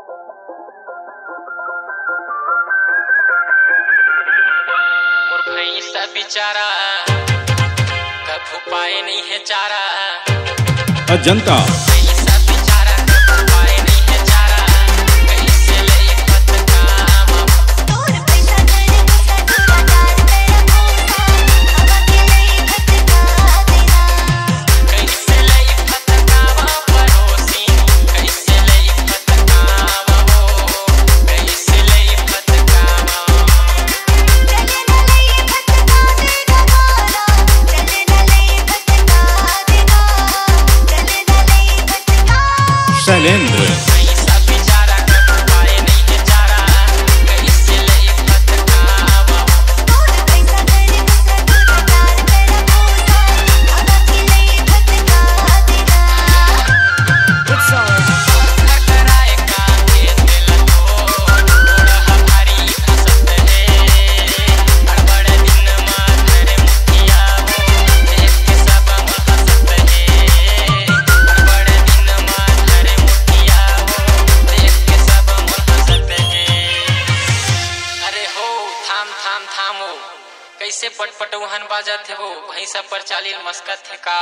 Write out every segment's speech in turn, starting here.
मोर भैंसा बेचारा कभू पाए नहीं है चारा। अजंता शैलेंद्र कैसे पटपटौहन बाजत है वो भैंसा पर चालील मस्कत है का।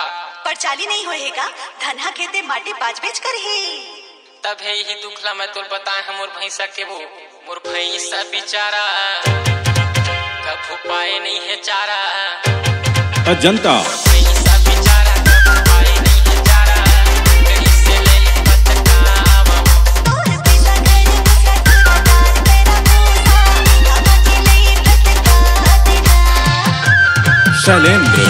पर चाली नहीं होएगा धनहा खेते माटी बाज बेच कर है। तब है यही दुखला मैं तो बताए हम मोर भैंसा के वो मोर भैंसा बेचारा कभू पाए नहीं है चारा। अजंता शैलेंद्र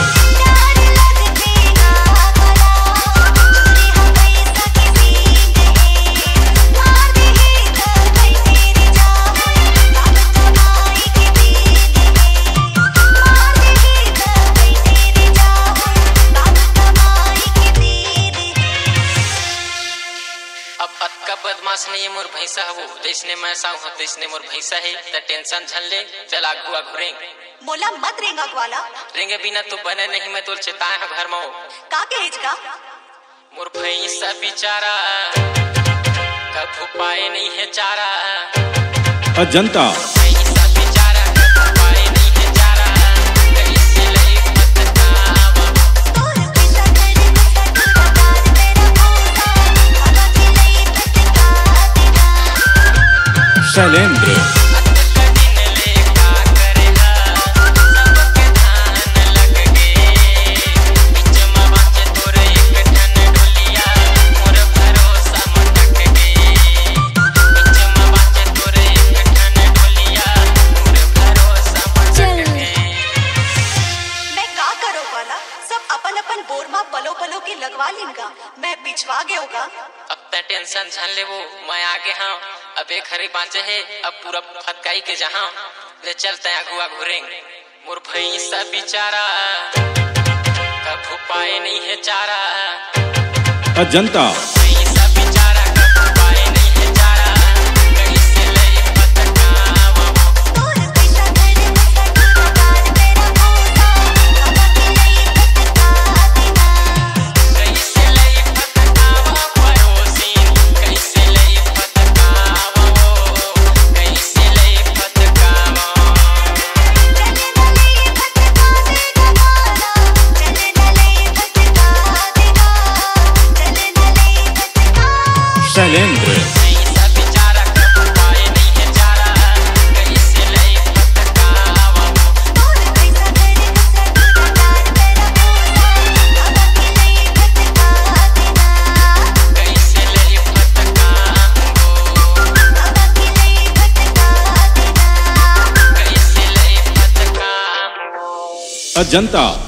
बदमाश नहीं है मोर भैंसा है वो जैसने मैं साहू हूँ तैसने मोर भैंसा है त टेंशन झन ले चल आगू आगू रेंग मोला मत रेंगा ग्वाला रेंगे बिना तो बने नहीं मैं तो चेताए है घर में का कहेज का मोर भैंसा बेचारा कभू पाए नहीं है चारा। अजंता शैलेंद्र लगवा लेगा मैं पिछवा गया होगा। अब त टेंशन झन ले वो मैं आगे हाँ अब एक हरी बाँचे है अब पूरा फटकाई के जहाँ ले चलते आगू आगू रेंग मोर भैंसा बेचारा कभू पाए नहीं है चारा। अजंता शैलेंद्र अजंता